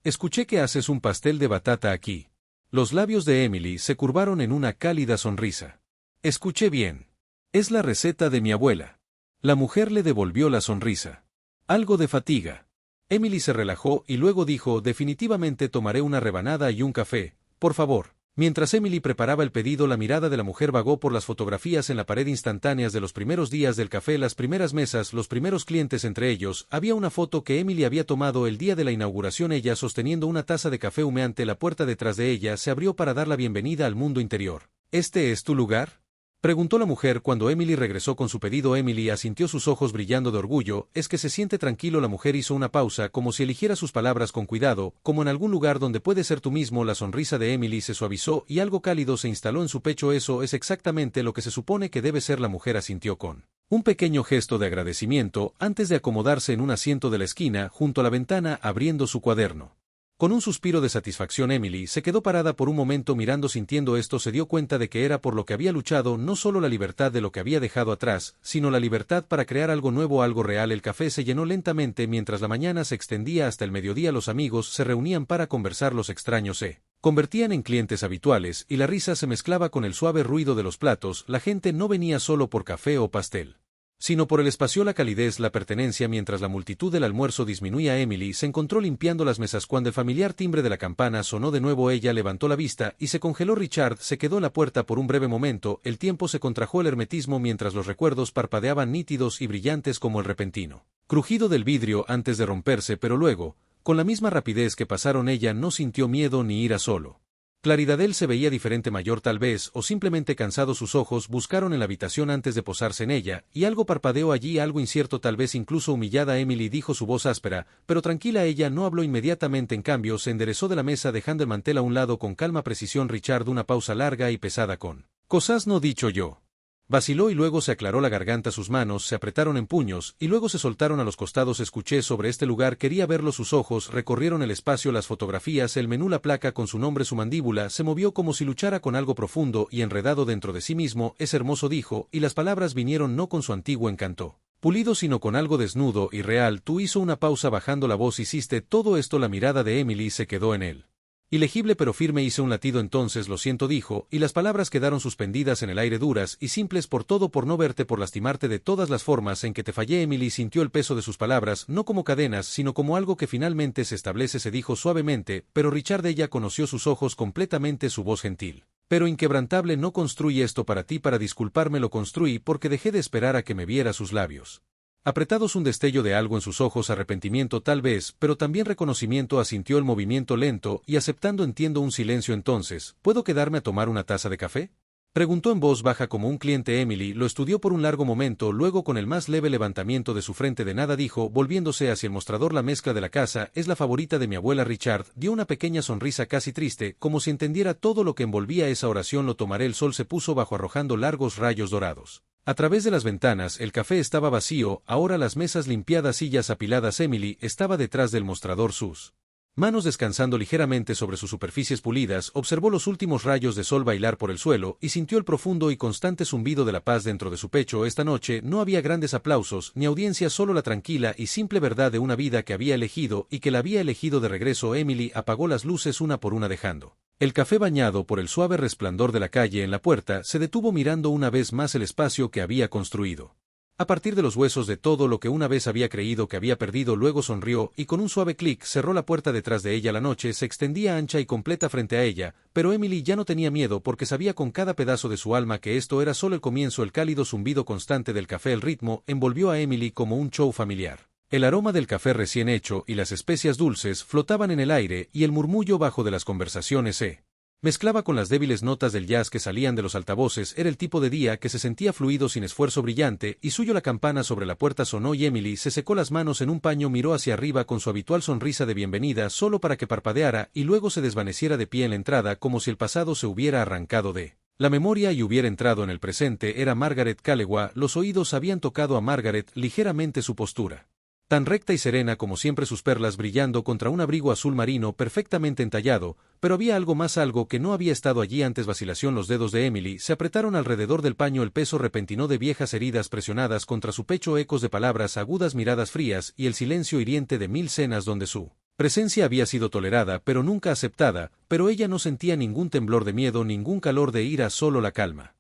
Escuché que haces un pastel de batata aquí. Los labios de Emily se curvaron en una cálida sonrisa. Escuché bien. Es la receta de mi abuela. La mujer le devolvió la sonrisa. Algo de fatiga. Emily se relajó y luego dijo: definitivamente tomaré una rebanada y un café, por favor. Mientras Emily preparaba el pedido, la mirada de la mujer vagó por las fotografías en la pared instantáneas de los primeros días del café, las primeras mesas, los primeros clientes. Entre ellos, había una foto que Emily había tomado el día de la inauguración, ella sosteniendo una taza de café humeante. La puerta detrás de ella se abrió para dar la bienvenida al mundo interior. ¿Este es tu lugar?, preguntó la mujer cuando Emily regresó con su pedido. Emily asintió, sus ojos brillando de orgullo. Es que se siente tranquilo. La mujer hizo una pausa, como si eligiera sus palabras con cuidado, como en algún lugar donde puedes ser tú mismo. La sonrisa de Emily se suavizó y algo cálido se instaló en su pecho. Eso es exactamente lo que se supone que debe ser. La mujer asintió con un pequeño gesto de agradecimiento, antes de acomodarse en un asiento de la esquina, junto a la ventana, abriendo su cuaderno. Con un suspiro de satisfacción, Emily se quedó parada por un momento mirando. Sintiendo esto, se dio cuenta de que era por lo que había luchado, no solo la libertad de lo que había dejado atrás, sino la libertad para crear algo nuevo, algo real. El café se llenó lentamente mientras la mañana se extendía hasta el mediodía. Los amigos se reunían para conversar, los extraños se convertían en clientes habituales y la risa se mezclaba con el suave ruido de los platos. La gente no venía solo por café o pastel, sino por el espacio, la calidez, la pertenencia. Mientras la multitud del almuerzo disminuía, Emily se encontró limpiando las mesas cuando el familiar timbre de la campana sonó de nuevo. Ella levantó la vista y se congeló. Richard se quedó en la puerta por un breve momento. El tiempo se contrajo, el hermetismo, mientras los recuerdos parpadeaban nítidos y brillantes como el repentino crujido del vidrio antes de romperse, pero luego, con la misma rapidez que pasaron, ella no sintió miedo ni ira, solo claridad. Él se veía diferente, mayor tal vez, o simplemente cansado. Sus ojos buscaron en la habitación antes de posarse en ella, y algo parpadeó allí, algo incierto, tal vez incluso humillada. Emily dijo, su voz áspera, pero tranquila. Ella no habló inmediatamente, en cambio, se enderezó de la mesa dejando el mantel a un lado con calma precisión. Richard, una pausa larga y pesada con cosas no dicho yo. Vaciló y luego se aclaró la garganta. Sus manos se apretaron en puños y luego se soltaron a los costados. Escuché sobre este lugar, quería verlo. Sus ojos recorrieron el espacio, las fotografías, el menú, la placa con su nombre. Su mandíbula se movió como si luchara con algo profundo y enredado dentro de sí mismo. Es hermoso, dijo, y las palabras vinieron no con su antiguo encanto pulido, sino con algo desnudo y real. Tú, hizo una pausa bajando la voz, hiciste todo esto. La mirada de Emily se quedó en él. Ilegible pero firme. Hice un latido. Entonces lo siento, dijo, y las palabras quedaron suspendidas en el aire, duras y simples. Por todo, por no verte, por lastimarte, de todas las formas en que te fallé. Emily sintió el peso de sus palabras, no como cadenas, sino como algo que finalmente se establece. Se dijo suavemente, pero Richard. Ella conoció sus ojos completamente, su voz gentil pero inquebrantable. No construí esto para ti, para disculparme, lo construí porque dejé de esperar a que me viera. Sus labios apretados, un destello de algo en sus ojos, arrepentimiento tal vez, pero también reconocimiento. Asintió, el movimiento lento y aceptando. Entiendo. Un silencio. Entonces, ¿puedo quedarme a tomar una taza de café?, preguntó en voz baja como un cliente. Emily lo estudió por un largo momento, luego con el más leve levantamiento de su frente. De nada, dijo, volviéndose hacia el mostrador. La mezcla de la casa es la favorita de mi abuela. Richard dio una pequeña sonrisa casi triste, como si entendiera todo lo que envolvía esa oración. Lo tomaré. El sol se puso bajo, arrojando largos rayos dorados a través de las ventanas. El café estaba vacío, ahora las mesas limpiadas, sillas apiladas. Emily estaba detrás del mostrador, sus manos descansando ligeramente sobre sus superficies pulidas. Observó los últimos rayos de sol bailar por el suelo y sintió el profundo y constante zumbido de la paz dentro de su pecho. Esta noche no había grandes aplausos ni audiencia, solo la tranquila y simple verdad de una vida que había elegido y que la había elegido de regreso. Emily apagó las luces una por una, dejando el café bañado por el suave resplandor de la calle. En la puerta se detuvo, mirando una vez más el espacio que había construido a partir de los huesos, de todo lo que una vez había creído que había perdido. Luego sonrió y con un suave clic cerró la puerta detrás de ella. La noche se extendía ancha y completa frente a ella, pero Emily ya no tenía miedo porque sabía con cada pedazo de su alma que esto era solo el comienzo. El cálido zumbido constante del café, el ritmo, envolvió a Emily como un show familiar. El aroma del café recién hecho y las especias dulces flotaban en el aire, y el murmullo bajo de las conversaciones se mezclaba con las débiles notas del jazz que salían de los altavoces. Era el tipo de día que se sentía fluido, sin esfuerzo, brillante y suyo. La campana sobre la puerta sonó y Emily se secó las manos en un paño. Miró hacia arriba con su habitual sonrisa de bienvenida, solo para que parpadeara y luego se desvaneciera de pie en la entrada, como si el pasado se hubiera arrancado de la memoria y hubiera entrado en el presente. Era Margaret Calewa. Los oídos habían tocado a Margaret ligeramente, su postura tan recta y serena como siempre, sus perlas brillando contra un abrigo azul marino perfectamente entallado, pero había algo más, algo que no había estado allí antes. Vacilación. Los dedos de Emily se apretaron alrededor del paño, el peso repentino de viejas heridas presionadas contra su pecho, ecos de palabras agudas, miradas frías y el silencio hiriente de mil cenas donde su presencia había sido tolerada pero nunca aceptada, pero ella no sentía ningún temblor de miedo, ningún calor de ira, solo la calma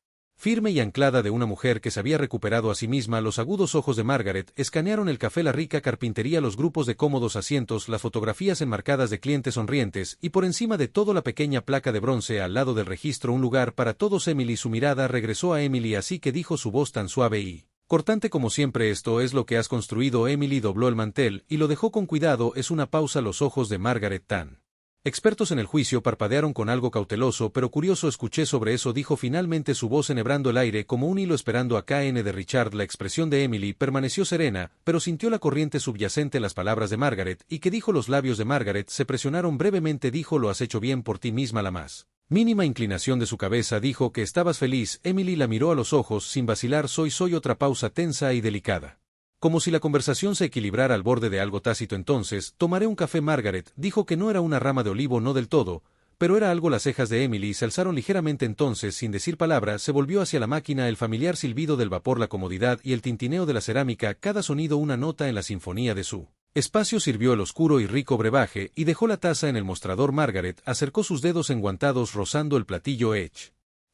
firme y anclada de una mujer que se había recuperado a sí misma. Los agudos ojos de Margaret escanearon el café, la rica carpintería, los grupos de cómodos asientos, las fotografías enmarcadas de clientes sonrientes, y por encima de todo la pequeña placa de bronce al lado del registro, un lugar para todos. Emily, su mirada regresó a Emily, así que dijo, su voz tan suave y cortante como siempre, esto es lo que has construido. Emily dobló el mantel y lo dejó con cuidado. Es una pausa. Los ojos de Margaret, tan expertos en el juicio, parpadearon con algo cauteloso pero curioso. Escuché sobre eso, dijo finalmente, su voz enhebrando el aire como un hilo, esperando a KN de Richard. La expresión de Emily permaneció serena, pero sintió la corriente subyacente en las palabras de Margaret. ¿Y qué dijo? Los labios de Margaret se presionaron brevemente. Dijo, lo has hecho bien por ti misma. La más mínima inclinación de su cabeza dijo que estabas feliz. Emily la miró a los ojos sin vacilar. Soy. Otra pausa tensa y delicada, como si la conversación se equilibrara al borde de algo tácito. Entonces, tomaré un café. Margaret dijo que no era una rama de olivo, no del todo, pero era algo. Las cejas de Emily se alzaron ligeramente. Entonces, sin decir palabra, se volvió hacia la máquina, el familiar silbido del vapor, la comodidad y el tintineo de la cerámica, cada sonido una nota en la sinfonía de su espacio. Sirvió el oscuro y rico brebaje y dejó la taza en el mostrador. Margaret acercó sus dedos enguantados rozando el platillo.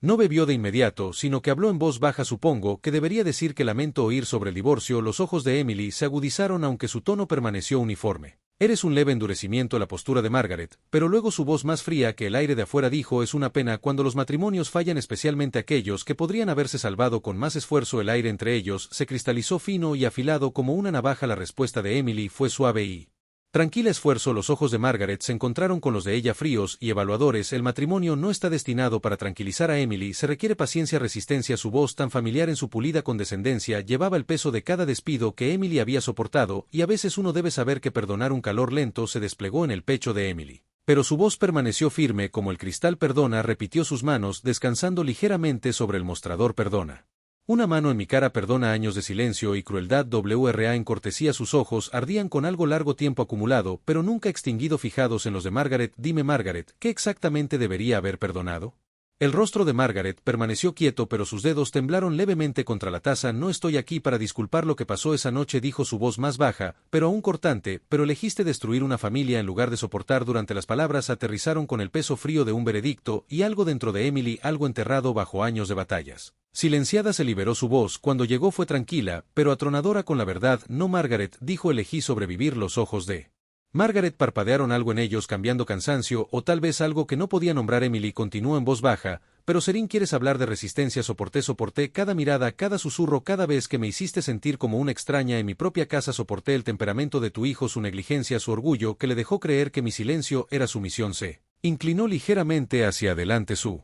No bebió de inmediato, sino que habló en voz baja. Supongo que debería decir que lamento oír sobre el divorcio. Los ojos de Emily se agudizaron aunque su tono permaneció uniforme. Eres un leve endurecimiento. La postura de Margaret, pero luego su voz más fría que el aire de afuera dijo, es una pena cuando los matrimonios fallan, especialmente aquellos que podrían haberse salvado con más esfuerzo. El aire entre ellos se cristalizó fino y afilado como una navaja. La respuesta de Emily fue suave y tranquila. Esfuerzo. Los ojos de Margaret se encontraron con los de ella, fríos y evaluadores. El matrimonio no está destinado para tranquilizar a Emily, se requiere paciencia, resistencia. Su voz, tan familiar en su pulida condescendencia, llevaba el peso de cada despido que Emily había soportado, y a veces uno debe saber que perdonar. Un calor lento se desplegó en el pecho de Emily, pero su voz permaneció firme como el cristal. Perdona, repitió, sus manos descansando ligeramente sobre el mostrador. Perdona. Una mano en mi cara. Perdona. Años de silencio y crueldad. WRA en cortesía. Sus ojos ardían con algo, largo tiempo acumulado, pero nunca extinguido, fijados en los de Margaret. Dime, Margaret, ¿qué exactamente debería haber perdonado? El rostro de Margaret permaneció quieto, pero sus dedos temblaron levemente contra la taza. No estoy aquí para disculpar lo que pasó esa noche, dijo, su voz más baja, pero aún cortante, pero elegiste destruir una familia en lugar de soportar. Durante las palabras aterrizaron con el peso frío de un veredicto, y algo dentro de Emily, algo enterrado bajo años de batallas silenciada, se liberó. Su voz, cuando llegó, fue tranquila, pero atronadora con la verdad. No, Margaret, dijo, elegí sobrevivir. Los ojos de Margaret parpadearon, algo en ellos cambiando, cansancio o tal vez algo que no podía nombrar. Emily continuó en voz baja, pero Serín, ¿quieres hablar de resistencia? Soporté cada mirada, cada susurro, cada vez que me hiciste sentir como una extraña en mi propia casa. Soporté el temperamento de tu hijo, su negligencia, su orgullo que le dejó creer que mi silencio era sumisión. Se inclinó ligeramente hacia adelante, su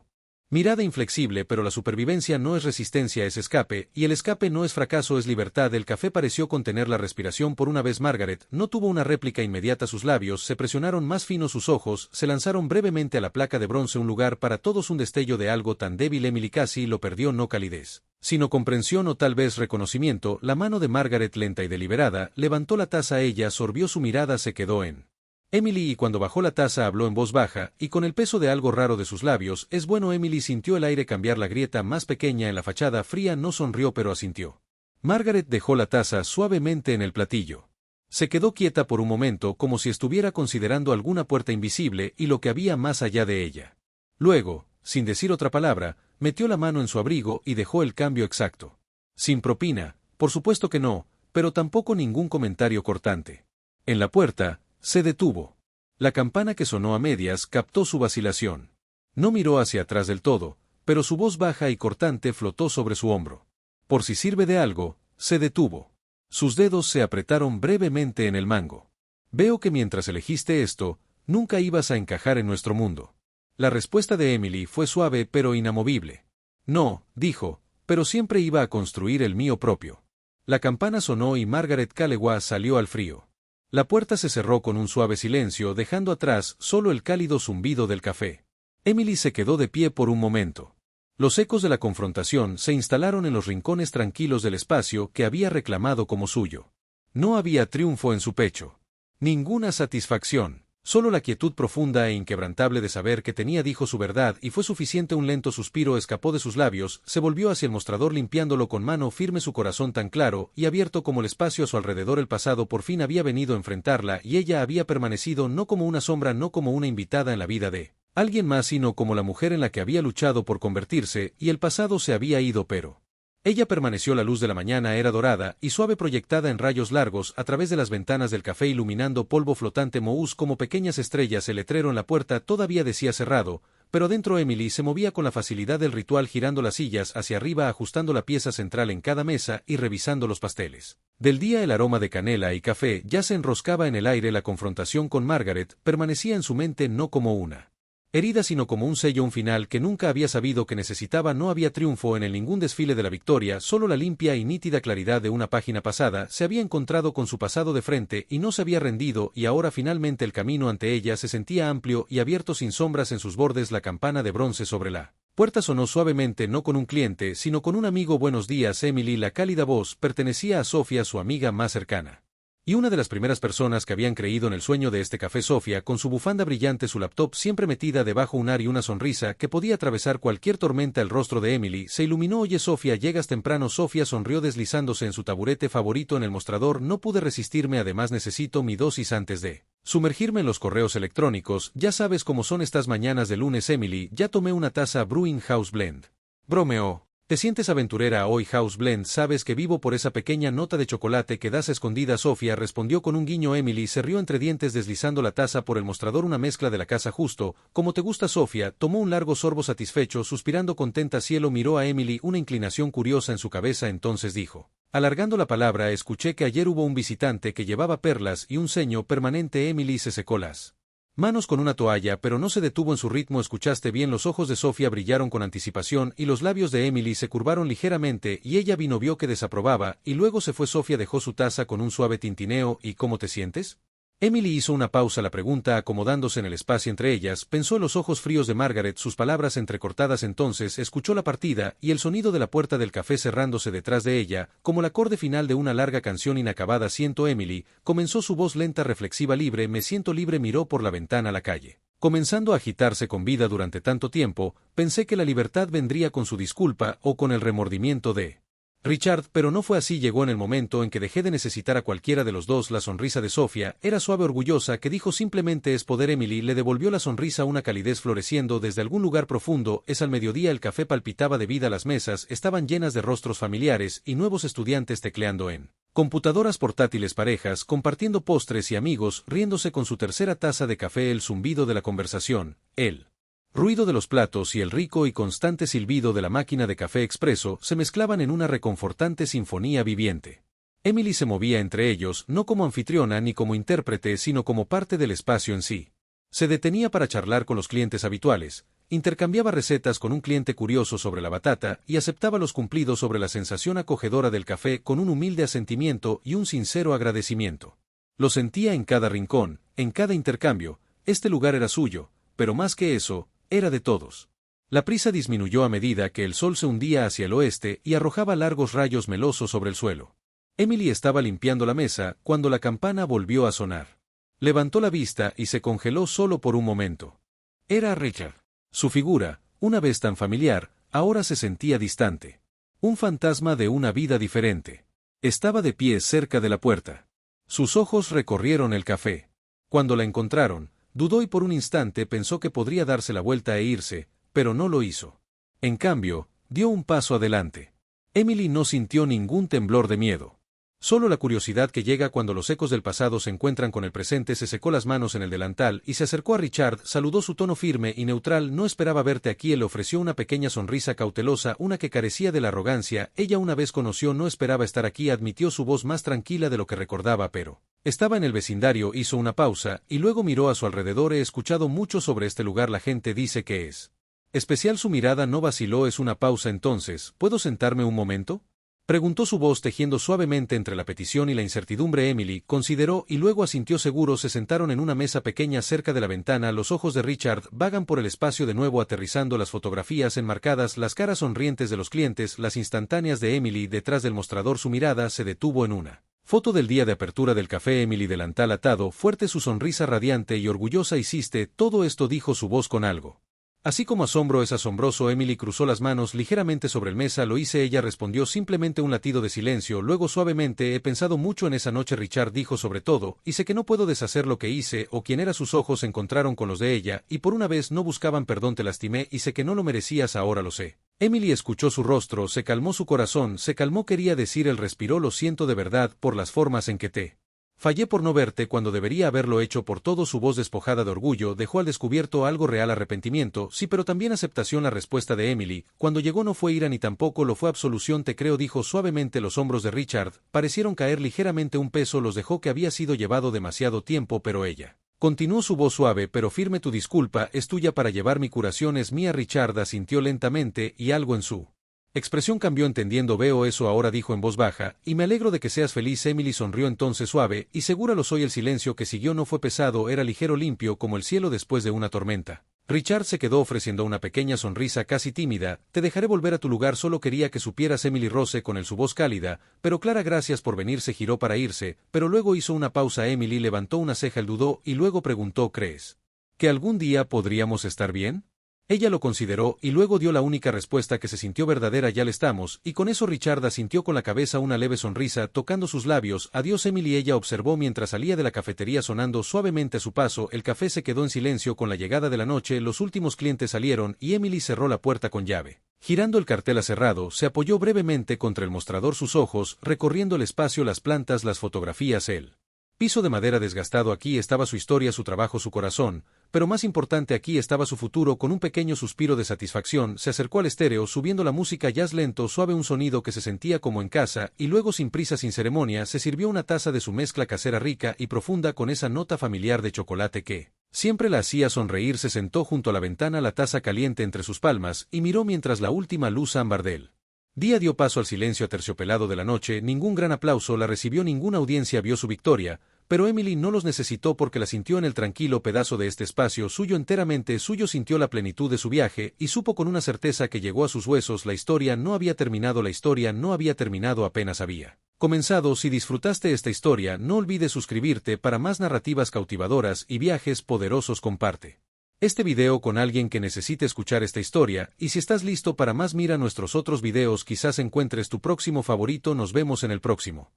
mirada inflexible, pero la supervivencia no es resistencia, es escape, y el escape no es fracaso, es libertad. El café pareció contener la respiración por una vez. Margaret no tuvo una réplica inmediata. Sus labios se presionaron más finos, sus ojos se lanzaron brevemente a la placa de bronce. Un lugar para todos, un destello de algo tan débil. Emily casi lo perdió, no calidez, sino comprensión o tal vez reconocimiento. La mano de Margaret, lenta y deliberada, levantó la taza. Ella sorbió, su mirada se quedó en Emily, y cuando bajó la taza habló en voz baja, y con el peso de algo raro de sus labios. Es bueno. Emily sintió el aire cambiar, la grieta más pequeña en la fachada fría. No sonrió, pero asintió. Margaret dejó la taza suavemente en el platillo. Se quedó quieta por un momento, como si estuviera considerando alguna puerta invisible y lo que había más allá de ella. Luego, sin decir otra palabra, metió la mano en su abrigo y dejó el cambio exacto. Sin propina, por supuesto que no, pero tampoco ningún comentario cortante. En la puerta, se detuvo. La campana que sonó a medias captó su vacilación. No miró hacia atrás del todo, pero su voz baja y cortante flotó sobre su hombro. Por si sirve de algo, se detuvo. Sus dedos se apretaron brevemente en el mango. Veo que mientras elegiste esto, nunca ibas a encajar en nuestro mundo. La respuesta de Emily fue suave pero inamovible. No, dijo, pero siempre iba a construir el mío propio. La campana sonó y Margaret Calewa salió al frío. La puerta se cerró con un suave silencio, dejando atrás solo el cálido zumbido del café. Emily se quedó de pie por un momento. Los ecos de la confrontación se instalaron en los rincones tranquilos del espacio que había reclamado como suyo. No había triunfo en su pecho. Ninguna satisfacción. Solo la quietud profunda e inquebrantable de saber que dijo su verdad y fue suficiente. Un lento suspiro escapó de sus labios, se volvió hacia el mostrador limpiándolo con mano firme, su corazón tan claro y abierto como el espacio a su alrededor. El pasado por fin había venido a enfrentarla y ella había permanecido no como una sombra, no como una invitada en la vida de alguien más, sino como la mujer en la que había luchado por convertirse, y el pasado se había ido, pero ella permaneció. La luz de la mañana era dorada y suave, proyectada en rayos largos a través de las ventanas del café, iluminando polvo flotante mohús como pequeñas estrellas. El letrero en la puerta todavía decía cerrado, pero dentro Emily se movía con la facilidad del ritual, girando las sillas hacia arriba, ajustando la pieza central en cada mesa y revisando los pasteles del día. El aroma de canela y café ya se enroscaba en el aire. La confrontación con Margaret permanecía en su mente no como una herida, sino como un sello, un final que nunca había sabido que necesitaba. No había triunfo en el ningún desfile de la victoria, solo la limpia y nítida claridad de una página pasada. Se había encontrado con su pasado de frente y no se había rendido, y ahora finalmente el camino ante ella se sentía amplio y abierto, sin sombras en sus bordes. La campana de bronce sobre la puerta sonó suavemente, no con un cliente, sino con un amigo. Buenos días, Emily. La cálida voz pertenecía a Sofía, su amiga más cercana. Y una de las primeras personas que habían creído en el sueño de este café. Sofía, con su bufanda brillante, su laptop siempre metida debajo, un ar y una sonrisa que podía atravesar cualquier tormenta. El rostro de Emily se iluminó. Oye, Sofía, ¿llegas temprano? Sofía sonrió deslizándose en su taburete favorito en el mostrador. No pude resistirme, además necesito mi dosis antes de sumergirme en los correos electrónicos. Ya sabes cómo son estas mañanas de lunes. Emily, ya tomé una taza Brewing House Blend. Bromeó. ¿Te sientes aventurera hoy? House Blend, sabes que vivo por esa pequeña nota de chocolate que das a escondidas. Sofía respondió con un guiño. Emily se rió entre dientes deslizando la taza por el mostrador. Una mezcla de la casa, justo como te gusta. Sofía tomó un largo sorbo satisfecho, suspirando contenta. Cielo miró a Emily, una inclinación curiosa en su cabeza. Entonces dijo, alargando la palabra, escuché que ayer hubo un visitante que llevaba perlas y un ceño permanente. Emily se secó las manos con una toalla, pero no se detuvo en su ritmo. ¿Escuchaste bien? Los ojos de Sofía brillaron con anticipación y los labios de Emily se curvaron ligeramente, y ella vio que desaprobaba, y luego se fue. Sofía dejó su taza con un suave tintineo. ¿Y cómo te sientes? Emily hizo una pausa. La pregunta, acomodándose en el espacio entre ellas, pensó en los ojos fríos de Margaret, sus palabras entrecortadas. Entonces escuchó la partida y el sonido de la puerta del café cerrándose detrás de ella, como el acorde final de una larga canción inacabada. Siento, Emily, comenzó su voz lenta, reflexiva. Libre, me siento libre. Miró por la ventana a la calle, comenzando a agitarse con vida. Durante tanto tiempo, pensé que la libertad vendría con su disculpa o con el remordimiento de Richard, pero no fue así. Llegó en el momento en que dejé de necesitar a cualquiera de los dos. La sonrisa de Sofía era suave, orgullosa, que dijo simplemente es poder. Emily le devolvió la sonrisa, una calidez floreciendo desde algún lugar profundo. Es al mediodía. El café palpitaba de vida. Las mesas estaban llenas de rostros familiares y nuevos estudiantes tecleando en computadoras portátiles, parejas compartiendo postres y amigos riéndose con su tercera taza de café. El zumbido de la conversación, el ruido de los platos y el rico y constante silbido de la máquina de café expreso se mezclaban en una reconfortante sinfonía viviente. Emily se movía entre ellos, no como anfitriona ni como intérprete, sino como parte del espacio en sí. Se detenía para charlar con los clientes habituales, intercambiaba recetas con un cliente curioso sobre la batata y aceptaba los cumplidos sobre la sensación acogedora del café con un humilde asentimiento y un sincero agradecimiento. Lo sentía en cada rincón, en cada intercambio. Este lugar era suyo, pero más que eso, era de todos. La prisa disminuyó a medida que el sol se hundía hacia el oeste y arrojaba largos rayos melosos sobre el suelo. Emily estaba limpiando la mesa cuando la campana volvió a sonar. Levantó la vista y se congeló solo por un momento. Era Richard. Su figura, una vez tan familiar, ahora se sentía distante. Un fantasma de una vida diferente. Estaba de pie cerca de la puerta. Sus ojos recorrieron el café. Cuando la encontraron, dudó y por un instante pensó que podría darse la vuelta e irse, pero no lo hizo. En cambio, dio un paso adelante. Emily no sintió ningún temblor de miedo. Solo la curiosidad que llega cuando los ecos del pasado se encuentran con el presente. Se secó las manos en el delantal y se acercó a Richard, saludó su tono firme y neutral. No esperaba verte aquí. Él le ofreció una pequeña sonrisa cautelosa, una que carecía de la arrogancia. Ella una vez conoció, no esperaba estar aquí, admitió, su voz más tranquila de lo que recordaba, pero estaba en el vecindario. Hizo una pausa y luego miró a su alrededor. He escuchado mucho sobre este lugar, la gente dice que es especial. Su mirada no vaciló. Es una pausa. Entonces, ¿puedo sentarme un momento?, preguntó, su voz tejiendo suavemente entre la petición y la incertidumbre. Emily consideró y luego asintió seguro. Se sentaron en una mesa pequeña cerca de la ventana. Los ojos de Richard vagan por el espacio de nuevo, aterrizando las fotografías enmarcadas, las caras sonrientes de los clientes, las instantáneas de Emily detrás del mostrador. Su mirada se detuvo en una Foto del día de apertura del café. Emily, delantal atado, fuerte su sonrisa radiante y orgullosa. Hiciste todo esto, dijo su voz con algo. Así como asombro es asombroso. Emily cruzó las manos ligeramente sobre el mesa. Lo hice. Ella respondió simplemente un latido de silencio. Luego suavemente, he pensado mucho en esa noche. Richard dijo sobre todo, y sé que no puedo deshacer lo que hice o quien era. Sus ojos se encontraron con los de ella, y por una vez no buscaban perdón. Te lastimé y sé que no lo merecías, ahora lo sé. Emily escuchó su rostro, se calmó su corazón, se calmó. Quería decir, él respiró, lo siento de verdad por las formas en que te fallé, por no verte cuando debería haberlo hecho, por todo. Su voz despojada de orgullo dejó al descubierto algo real. Arrepentimiento, sí, pero también aceptación. La respuesta de Emily, cuando llegó, no fue ira ni tampoco lo fue absolución. Te creo, dijo suavemente. Los hombros de Richard parecieron caer ligeramente. Un peso los dejó que había sido llevado demasiado tiempo, pero ella continuó, su voz suave pero firme. Tu disculpa es tuya para llevar, mi curación es mía. Richard asintió lentamente y algo en su expresión cambió. Entendiendo, veo eso ahora, dijo en voz baja, y me alegro de que seas feliz. Emily sonrió entonces suave y segura. Lo soy. El silencio que siguió no fue pesado, era ligero, limpio como el cielo después de una tormenta. Richard se quedó ofreciendo una pequeña sonrisa casi tímida. Te dejaré volver a tu lugar, solo quería que supieras. Emily roce con él su voz cálida, pero clara. Gracias por venir. Se giró para irse, pero luego hizo una pausa. Emily levantó una ceja, él dudó y luego preguntó, ¿crees que algún día podríamos estar bien? Ella lo consideró y luego dio la única respuesta que se sintió verdadera, ya le estamos, y con eso Richard asintió con la cabeza, una leve sonrisa tocando sus labios. Adiós, Emily, ella observó mientras salía de la cafetería sonando suavemente a su paso. El café se quedó en silencio. Con la llegada de la noche, los últimos clientes salieron y Emily cerró la puerta con llave. Girando el cartel aserrado, se apoyó brevemente contra el mostrador, sus ojos recorriendo el espacio, las plantas, las fotografías, el piso de madera desgastado. Aquí estaba su historia, su trabajo, su corazón, pero más importante, aquí estaba su futuro. Con un pequeño suspiro de satisfacción, se acercó al estéreo, subiendo la música jazz lento, suave, un sonido que se sentía como en casa, y luego sin prisa, sin ceremonia, se sirvió una taza de su mezcla casera rica y profunda con esa nota familiar de chocolate que siempre la hacía sonreír. Se sentó junto a la ventana, la taza caliente entre sus palmas, y miró mientras la última luz ámbar del día dio paso al silencio aterciopelado de la noche. Ningún gran aplauso la recibió, ninguna audiencia vio su victoria, pero Emily no los necesitó porque la sintió en el tranquilo pedazo de este espacio suyo, enteramente suyo. Sintió la plenitud de su viaje y supo con una certeza que llegó a sus huesos. La historia no había terminado, la historia no había terminado, apenas había comenzado. Si disfrutaste esta historia, no olvides suscribirte para más narrativas cautivadoras y viajes poderosos. Comparte este video con alguien que necesite escuchar esta historia, y si estás listo para más, mira nuestros otros videos, quizás encuentres tu próximo favorito. Nos vemos en el próximo.